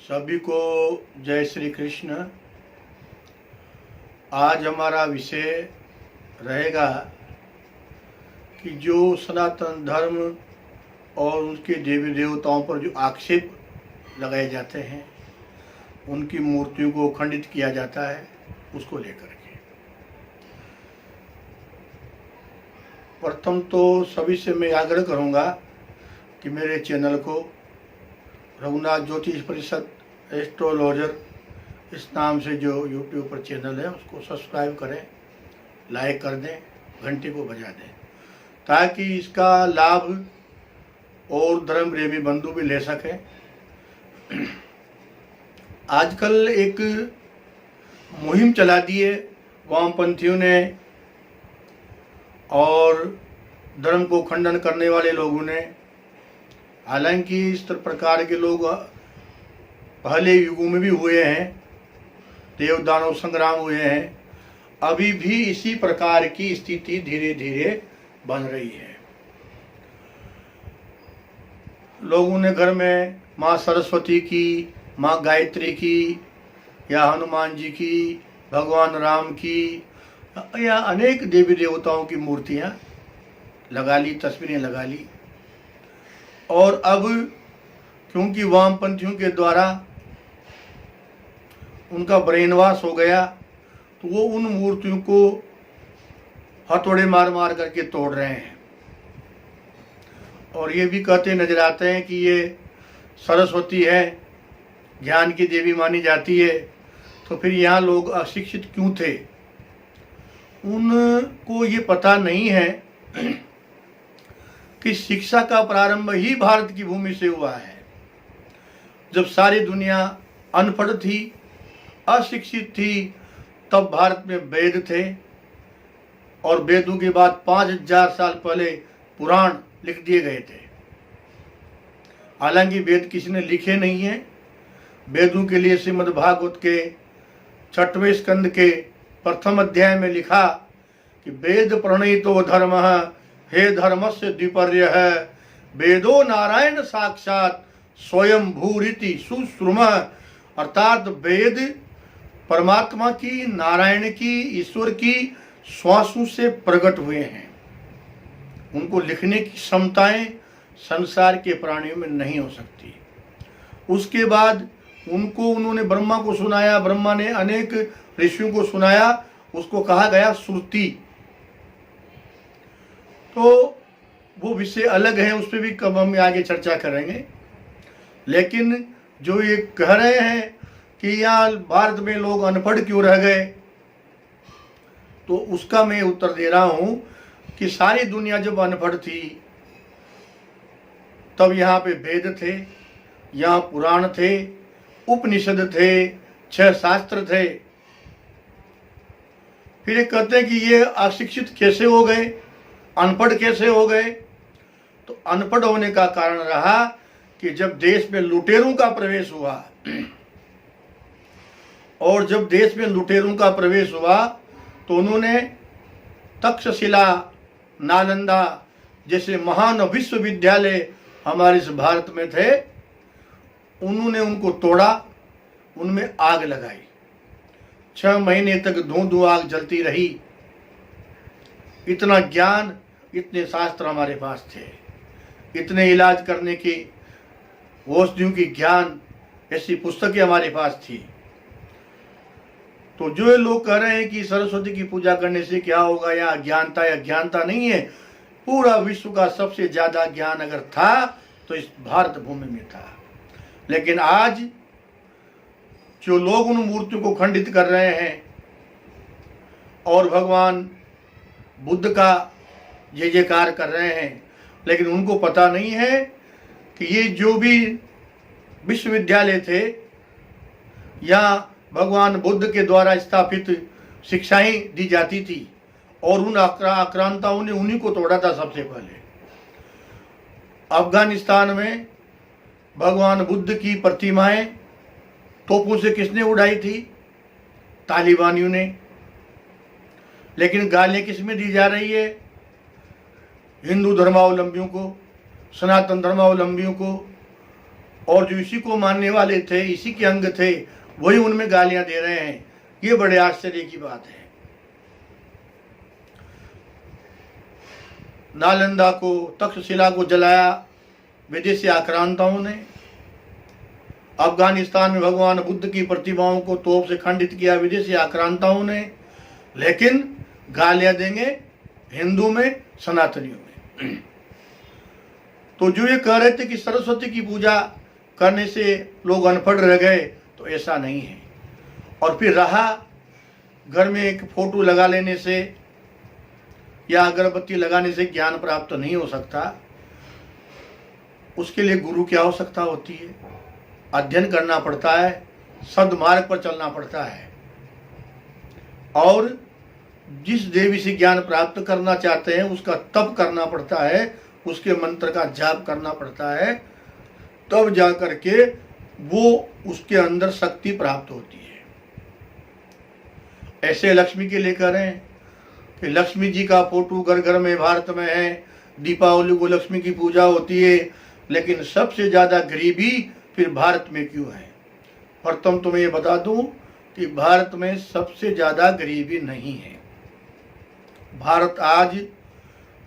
सभी को जय श्री कृष्ण। आज हमारा विषय रहेगा कि जो सनातन धर्म और उसके देवी देवताओं पर जो आक्षेप लगाए जाते हैं, उनकी मूर्तियों को खंडित किया जाता है, उसको लेकर के प्रथम तो सभी से मैं आग्रह करूंगा कि मेरे चैनल को रघुनाथ ज्योतिष परिषद एस्ट्रोलॉजर इस नाम से जो यूट्यूब पर चैनल है उसको सब्सक्राइब करें, लाइक कर दें, घंटी को बजा दें, ताकि इसका लाभ और धर्म प्रेमी बंधु भी ले सकें। आजकल एक मुहिम चला दी है वामपंथियों ने और धर्म को खंडन करने वाले लोगों ने। हालांकि इस प्रकार के लोग पहले युगों में भी हुए हैं, देव दानव संग्राम हुए हैं, अभी भी इसी प्रकार की स्थिति धीरे धीरे बन रही है। लोगों ने घर में माँ सरस्वती की, माँ गायत्री की, या हनुमान जी की, भगवान राम की, या अनेक देवी देवताओं की मूर्तियां लगा ली, तस्वीरें लगा ली। और अब क्योंकि वामपंथियों के द्वारा उनका ब्रेन वॉश हो गया, तो वो उन मूर्तियों को हथौड़े मार मार करके तोड़ रहे हैं और ये भी कहते नजर आते हैं कि ये सरस्वती है, ज्ञान की देवी मानी जाती है। तो फिर यहाँ लोग अशिक्षित क्यों थे? उनको ये पता नहीं है कि शिक्षा का प्रारंभ ही भारत की भूमि से हुआ है। जब सारी दुनिया अनपढ़ थी, अशिक्षित थी, तब भारत में वेद थे और वेदों के बाद 5000 साल पहले पुराण लिख दिए गए थे। हालांकि वेद किसी ने लिखे नहीं है। वेदों के लिए श्रीमद् भागवत के 6वें स्कंद के प्रथम अध्याय में लिखा कि वेद प्रणीतो धर्म हे धर्मस्य द्विपर्य है, वेदो नारायण साक्षात स्वयं भूरिति सुश्रुम। अर्थात वेद परमात्मा की, नारायण की, ईश्वर की श्वासों से प्रकट हुए हैं। उनको लिखने की क्षमताएं संसार के प्राणियों में नहीं हो सकती। उसके बाद उन्होंने ब्रह्मा को सुनाया, ब्रह्मा ने अनेक ऋषियों को सुनाया, उसको कहा गया श्रुति। तो वो विषय अलग है, उस पर भी कब हम आगे चर्चा करेंगे। लेकिन जो ये कह रहे हैं कि यहाँ भारत में लोग अनपढ़ क्यों रह गए, तो उसका मैं उत्तर दे रहा हूं कि सारी दुनिया जब अनपढ़ थी तब यहाँ पे वेद थे, यहाँ पुराण थे, उपनिषद थे, 6 शास्त्र थे। फिर ये कहते हैं कि ये अशिक्षित कैसे हो गए, अनपढ़ कैसे हो गए? तो अनपढ़ होने का कारण रहा कि जब देश में लुटेरों का प्रवेश हुआ, और जब देश में लुटेरों का प्रवेश हुआ तो उन्होंने तक्षशिला, नालंदा जैसे महान विश्वविद्यालय हमारे इस भारत में थे, उन्होंने उनको तोड़ा, उनमें आग लगाई। 6 महीने तक धुआं आग जलती रही। इतना ज्ञान, इतने शास्त्र हमारे पास थे, इतने इलाज करने की, औषधियों की ज्ञान, ऐसी पुस्तकें हमारे पास थी। तो जो लोग कह रहे हैं कि सरस्वती की पूजा करने से क्या होगा, या अज्ञानता, या ज्ञानता नहीं है। पूरा विश्व का सबसे ज्यादा ज्ञान अगर था तो इस भारत भूमि में था। लेकिन आज जो लोग उन मूर्तियों को खंडित कर रहे हैं और भगवान बुद्ध का जय जयकार कर रहे हैं, लेकिन उनको पता नहीं है कि ये जो भी विश्वविद्यालय थे या भगवान बुद्ध के द्वारा स्थापित शिक्षाएं दी जाती थी, और उन आक्रांताओं ने उन्हीं को तोड़ा था सबसे पहले। अफगानिस्तान में भगवान बुद्ध की प्रतिमाएं तोपों से किसने उड़ाई थी? तालिबानियों ने। लेकिन गालियां किस में दी जा रही है? हिंदू धर्मावलंबियों को, सनातन धर्मावलंबियों को, और जो इसी को मानने वाले थे, इसी के अंग थे, वही उनमें गालियां दे रहे हैं। ये बड़े आश्चर्य की बात है। नालंदा को, तक्षशिला को जलाया विदेशी आक्रांताओं ने। अफगानिस्तान में भगवान बुद्ध की प्रतिमाओं को तोप से खंडित किया विदेशी आक्रांताओं ने। लेकिन गालियां देंगे हिंदू में, सनातनियों में। तो जो ये कह रहे थे कि सरस्वती की पूजा करने से लोग अनपढ़ रह गए, तो ऐसा नहीं है। और फिर रहा घर में एक फोटो लगा लेने से या अगरबत्ती लगाने से ज्ञान प्राप्त नहीं हो सकता। उसके लिए गुरु की आवश्यकता होती है, अध्ययन करना पड़ता है, सद्मार्ग पर चलना पड़ता है, और जिस देवी से ज्ञान प्राप्त करना चाहते हैं उसका तप करना पड़ता है, उसके मंत्र का जाप करना पड़ता है, तब जा करके वो उसके अंदर शक्ति प्राप्त होती है। ऐसे लक्ष्मी के लिए करें कि लक्ष्मी जी का फोटो घर घर में भारत में है, दीपावली को लक्ष्मी की पूजा होती है, लेकिन सबसे ज्यादा गरीबी फिर भारत में क्यों है? प्रथम तुम्हें ये बता दूं कि भारत में सबसे ज्यादा गरीबी नहीं है। भारत आज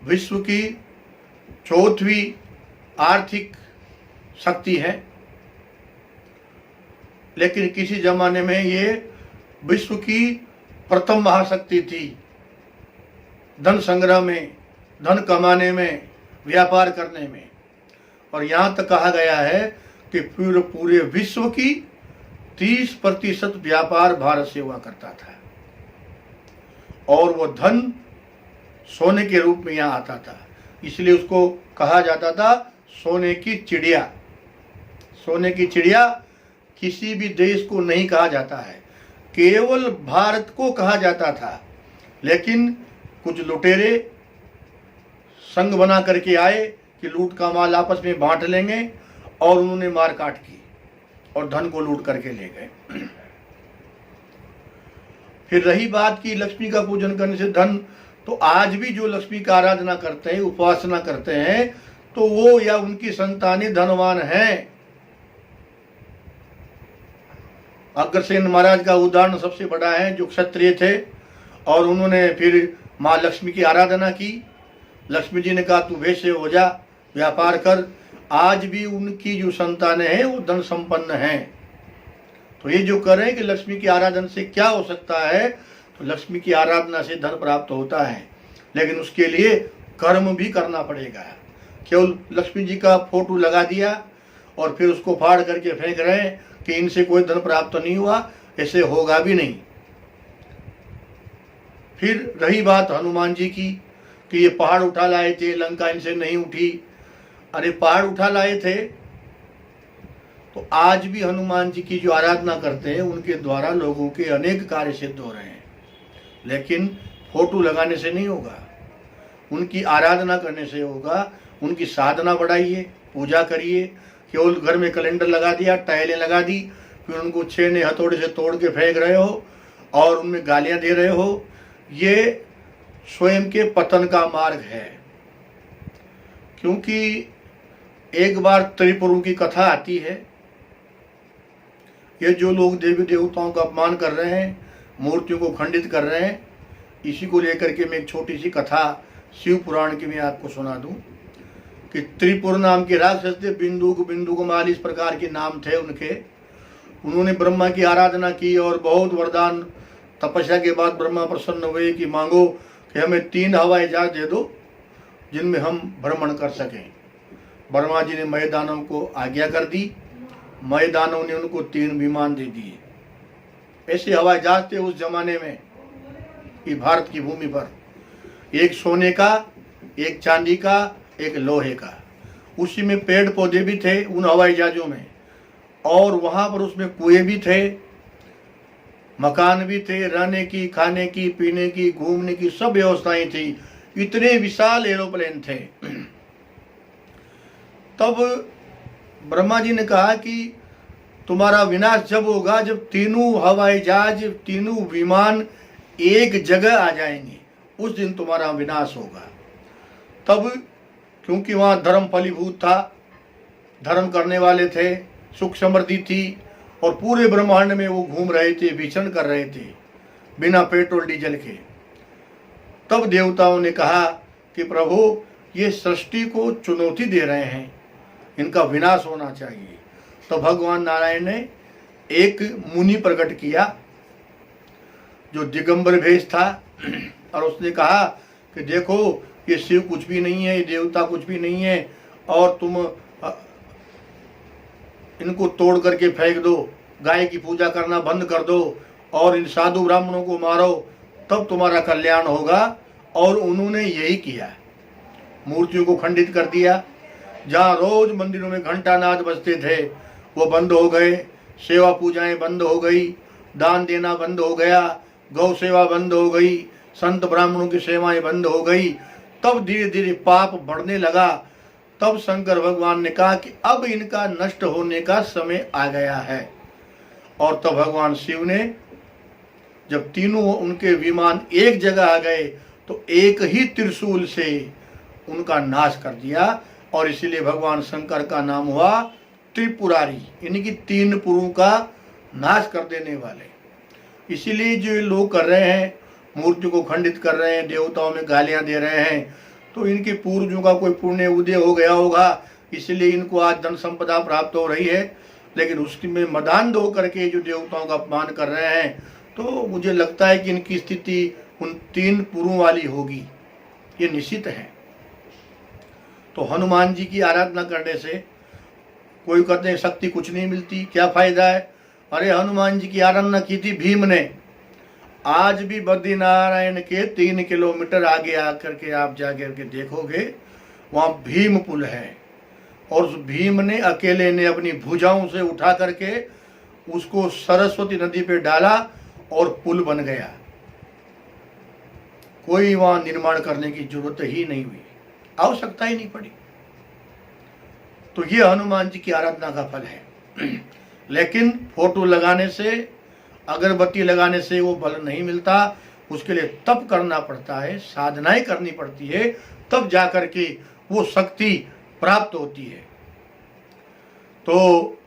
विश्व की चौथी आर्थिक शक्ति है, लेकिन किसी जमाने में ये विश्व की प्रथम महाशक्ति थी। धन संग्रह में, धन कमाने में, व्यापार करने में। और यहाँ तक कहा गया है कि पूरे विश्व की 30% व्यापार भारत से हुआ करता था, और वो धन सोने के रूप में यहाँ आता था। इसलिए उसको कहा जाता था सोने की चिड़िया। सोने की चिड़िया किसी भी देश को नहीं कहा जाता है, केवल भारत को कहा जाता था। लेकिन कुछ लुटेरे संघ बना करके आए कि लूट का माल आपस में बांट लेंगे, और उन्होंने मार काट की और धन को लूट करके ले गए। फिर रही बात की लक्ष्मी का पूजन करने से धन, तो आज भी जो लक्ष्मी का आराधना करते हैं, उपासना करते हैं, तो वो या उनकी संतानें धनवान हैं। अग्रसेन महाराज का उदाहरण सबसे बड़ा है, जो क्षत्रिय थे और उन्होंने फिर माँ लक्ष्मी की आराधना की। लक्ष्मी जी ने कहा तू वैसे हो जा, व्यापार कर। आज भी उनकी जो संतानें हैं वो धन संपन्न हैं। तो ये जो कह रहे हैं कि लक्ष्मी की आराधना से क्या हो सकता है, तो लक्ष्मी की आराधना से धन प्राप्त होता है, लेकिन उसके लिए कर्म भी करना पड़ेगा। केवल लक्ष्मी जी का फोटो लगा दिया और फिर उसको फाड़ करके फेंक रहे हैं कि इनसे कोई धन प्राप्त नहीं हुआ, ऐसे होगा भी नहीं। फिर रही बात हनुमान जी की कि ये पहाड़ उठा लाए थे, लंका इनसे नहीं उठी। अरे पहाड़ उठा लाए थे तो आज भी हनुमान जी की जो आराधना करते हैं उनके द्वारा लोगों के अनेक कार्य सिद्ध हो रहे हैं, लेकिन फोटो लगाने से नहीं होगा, उनकी आराधना करने से होगा। उनकी साधना बढ़ाइए, पूजा करिए। केवल घर में कैलेंडर लगा दिया, टाइलें लगा दी, फिर उनको छेने हथौड़े से तोड़ के फेंक रहे हो और उनमें गालियां दे रहे हो, ये स्वयं के पतन का मार्ग है। क्योंकि एक बार त्रिपुरों की कथा आती है। ये जो लोग देवी देवताओं का अपमान कर रहे हैं, मूर्तियों को खंडित कर रहे हैं, इसी को लेकर के मैं एक छोटी सी कथा शिव पुराण की मैं आपको सुना दूं कि त्रिपुर नाम के राक्षस थे, बिंदुकुमार इस प्रकार के नाम थे उनके। उन्होंने ब्रह्मा की आराधना की और बहुत वरदान, तपस्या के बाद ब्रह्मा प्रसन्न हुए कि मांगो कि हमें 3 हवाई जहाज दे दो जिनमें हम भ्रमण कर सकें। ब्रह्मा जी ने मय दानव को आज्ञा कर दी, मय दानव ने उनको 3 विमान दे दिए। ऐसे हवाई जहाज थे उस जमाने में कि भारत की भूमि पर, एक सोने का, एक चांदी का, एक लोहे का। उसी में पेड़ पौधे भी थे उन हवाई जहाजों में, और वहां पर उसमें कुएं भी थे, मकान भी थे, रहने की, खाने की, पीने की, घूमने की सब व्यवस्थाएं थी। इतने विशाल एरोप्लेन थे। तब ब्रह्मा जी ने कहा कि तुम्हारा विनाश जब होगा जब तीनों हवाई जहाज, तीनों विमान एक जगह आ जाएंगे, उस दिन तुम्हारा विनाश होगा। तब क्योंकि वहां धर्म फलीभूत था, धर्म करने वाले थे, सुख समृद्धि थी और पूरे ब्रह्मांड में वो घूम रहे थे, विचरण कर रहे थे बिना पेट्रोल डीजल के। तब देवताओं ने कहा कि प्रभु ये सृष्टि को चुनौती दे रहे हैं, इनका विनाश होना चाहिए। तो भगवान नारायण ने एक मुनि प्रकट किया जो दिगंबर भेष था और उसने कहा कि देखो ये शिव कुछ भी नहीं है, ये देवता कुछ भी नहीं है और तुम इनको तोड़ करके फेंक दो, गाय की पूजा करना बंद कर दो और इन साधु ब्राह्मणों को मारो, तब तुम्हारा कल्याण होगा। और उन्होंने यही किया, मूर्तियों को खंडित कर दिया। जहाँ रोज मंदिरों में घंटा नाद बजते थे वो बंद हो गए, सेवा पूजाएं बंद हो गई, दान देना बंद हो गया, गौ सेवा बंद हो गई, संत ब्राह्मणों की सेवाएं बंद हो गई। तब धीरे धीरे पाप बढ़ने लगा। तब शंकर भगवान ने कहा कि अब इनका नष्ट होने का समय आ गया है। और तब भगवान शिव ने जब तीनों उनके विमान एक जगह आ गए तो एक ही त्रिशूल से उनका नाश कर दिया। और इसीलिए भगवान शंकर का नाम हुआ त्रिपुरारी, यानी कि तीन पुरों का नाश कर देने वाले। इसीलिए जो लोग कर रहे हैं, मूर्ति को खंडित कर रहे हैं, देवताओं में गालियां दे रहे हैं, तो इनके पूर्वजों का कोई पुण्य उदय हो गया होगा, इसलिए इनको आज धन संपदा प्राप्त हो रही है। लेकिन उसकी में मदान हो करके जो देवताओं का अपमान कर रहे हैं, तो मुझे लगता है कि इनकी स्थिति उन तीन पुरों वाली होगी, ये निश्चित है। तो हनुमान जी की आराधना करने से कोई कहते हैं शक्ति कुछ नहीं मिलती, क्या फायदा है? अरे हनुमान जी की आराधना की थी भीम ने। आज भी बद्रीनारायण के 3 किलोमीटर आगे आकर के आप जाकर के देखोगे, वहाँ भीम पुल है और उस भीम ने अकेले ने अपनी भुजाओं से उठा करके उसको सरस्वती नदी पे डाला और पुल बन गया। कोई वहाँ निर्माण करने की जरूरत ही नहीं हुई, आवश्यकता ही नहीं पड़ी। तो ये हनुमान जी की आराधना का फल है। लेकिन फोटो लगाने से, अगरबत्ती लगाने से वो फल नहीं मिलता, उसके लिए तप करना पड़ता है, साधनाएं करनी पड़ती है, तब जाकर के वो शक्ति प्राप्त होती है। तो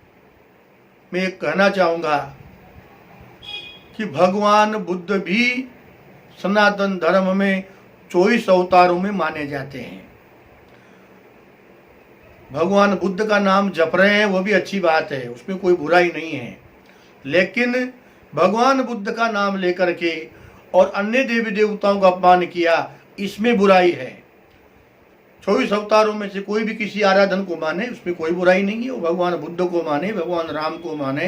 मैं कहना चाहूँगा कि भगवान बुद्ध भी सनातन धर्म में 24 अवतारों में माने जाते हैं। भगवान बुद्ध का नाम जप रहे हैं वो भी अच्छी बात है, उसमें कोई बुराई नहीं है। लेकिन भगवान बुद्ध का नाम लेकर के और अन्य देवी देवताओं का अपमान किया, इसमें बुराई है। 24 अवतारों में से कोई भी किसी आराधन को माने, उसमें कोई बुराई नहीं है। वो भगवान बुद्ध को माने, भगवान राम को माने,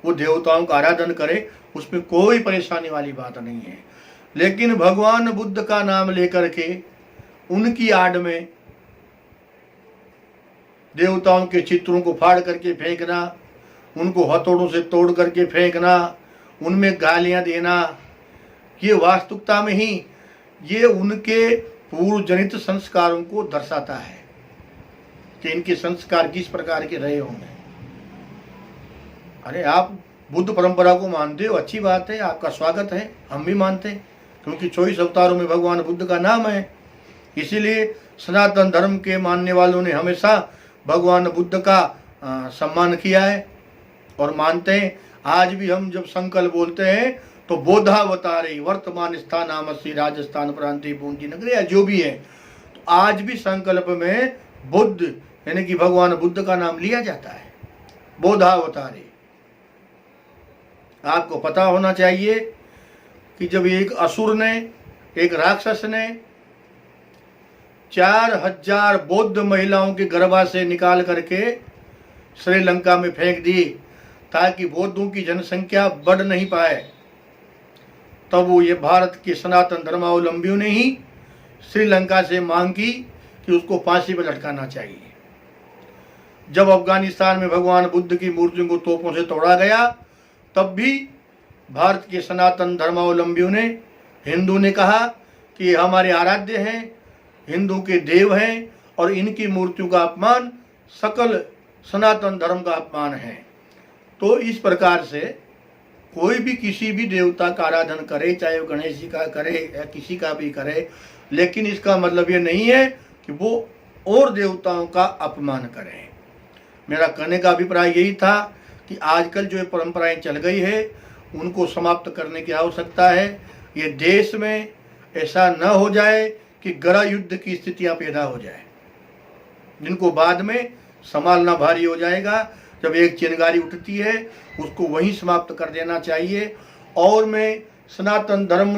वो देवताओं का आराधन करे, उसमें कोई परेशानी वाली बात नहीं है। लेकिन भगवान बुद्ध का नाम लेकर के उनकी आड़ में देवताओं के चित्रों को फाड़ करके फेंकना, उनको हथौड़ों से तोड़ करके फेंकना, उनमें गालियां देना, ये वास्तविकता में ही ये उनके पूर्व जनित संस्कारों को दर्शाता है कि इनके संस्कार किस प्रकार के रहे होंगे। अरे आप बुद्ध परंपरा को मानते हो, अच्छी बात है, आपका स्वागत है, हम भी मानते हैं, क्योंकि 24 अवतारों में भगवान बुद्ध का नाम है। इसीलिए सनातन धर्म के मानने वालों ने हमेशा भगवान बुद्ध का सम्मान किया है और मानते हैं। आज भी हम जब संकल्प बोलते हैं तो बोधावतारे वर्तमान स्थानामसी राजस्थान प्रांतीय पूंजी नगरी या जो भी है, तो आज भी संकल्प में बुद्ध यानी कि भगवान बुद्ध का नाम लिया जाता है, बोधावतारे। आपको पता होना चाहिए कि जब एक असुर ने, एक राक्षस ने 4000 बौद्ध महिलाओं के गर्भा से निकाल करके श्रीलंका में फेंक दी ताकि बौद्धों की जनसंख्या बढ़ नहीं पाए, तब वो ये भारत के सनातन धर्मावलंबियों ने ही श्रीलंका से मांग की कि उसको फांसी पर लटकाना चाहिए। जब अफगानिस्तान में भगवान बुद्ध की मूर्तियों को तोपों से तोड़ा गया, तब भी भारत के सनातन धर्मावलंबियों ने, हिंदू ने कहा कि हमारे आराध्य हैं, हिंदू के देव हैं और इनकी मूर्तियों का अपमान सकल सनातन धर्म का अपमान है। तो इस प्रकार से कोई भी किसी भी देवता का आराधन करे, चाहे वो गणेश जी का करे या किसी का भी करे, लेकिन इसका मतलब ये नहीं है कि वो और देवताओं का अपमान करें। मेरा कहने का अभिप्राय यही था कि आजकल जो ये परंपराएं चल गई है उनको समाप्त करने की आवश्यकता है। ये देश में ऐसा न हो जाए कि गृह युद्ध की स्थितियां पैदा हो जाए, जिनको बाद में संभालना भारी हो जाएगा। जब एक चिंगारी उठती है उसको वहीं समाप्त कर देना चाहिए। और मैं सनातन धर्म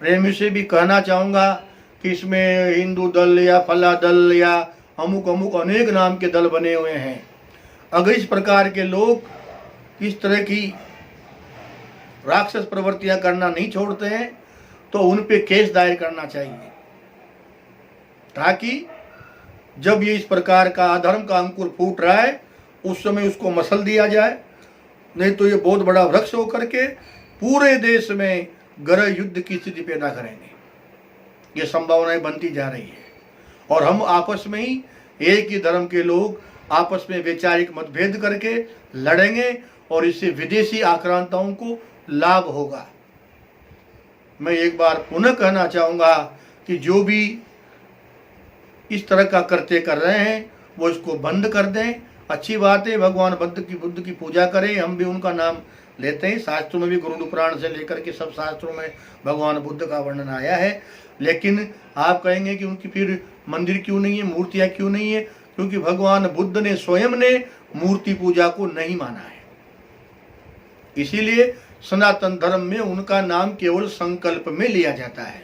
प्रेमी से भी कहना चाहूँगा कि इसमें हिंदू दल या फला दल या अमुक अमुक अनेक नाम के दल बने हुए हैं। अगर इस प्रकार के लोग इस तरह की राक्षस प्रवृत्तियां करना नहीं छोड़ते हैं तो उन पे केस दायर करना चाहिए, ताकि जब ये इस प्रकार का अधर्म का अंकुर फूट रहा है उस समय उसको मसल दिया जाए। नहीं तो ये बहुत बड़ा वृक्ष होकर के पूरे देश में गृह युद्ध की स्थिति पैदा करेंगे। ये संभावनाएं बनती जा रही है और हम आपस में ही एक ही धर्म के लोग आपस में वैचारिक मतभेद करके लड़ेंगे और इससे विदेशी आक्रांताओं को लाभ होगा। मैं एक बार पुनः कहना चाहूँगा कि जो भी इस तरह का कृत्य कर रहे हैं वो इसको बंद कर दें। अच्छी बात है, भगवान बुद्ध की पूजा करें, हम भी उनका नाम लेते हैं। शास्त्रों में भी गुरु पुराण से लेकर के सब शास्त्रों में भगवान बुद्ध का वर्णन आया है। लेकिन आप कहेंगे कि उनकी फिर मंदिर क्यों नहीं है, मूर्तियाँ क्यों नहीं है? क्योंकि भगवान बुद्ध ने स्वयं ने मूर्ति पूजा को नहीं माना है। इसीलिए सनातन धर्म में उनका नाम केवल संकल्प में लिया जाता है।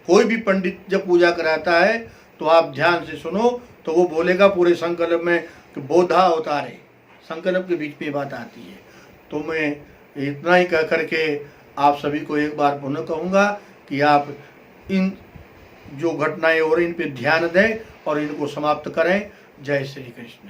कोई भी पंडित जब पूजा कराता है तो आप ध्यान से सुनो तो वो बोलेगा पूरे संकल्प में कि बोधा अवतारे, संकल्प के बीच में बात आती है। तो मैं इतना ही कह करके आप सभी को एक बार पुनः कहूँगा कि आप इन जो घटनाएं हो रही इन पे ध्यान दें और इनको समाप्त करें। जय श्री कृष्ण।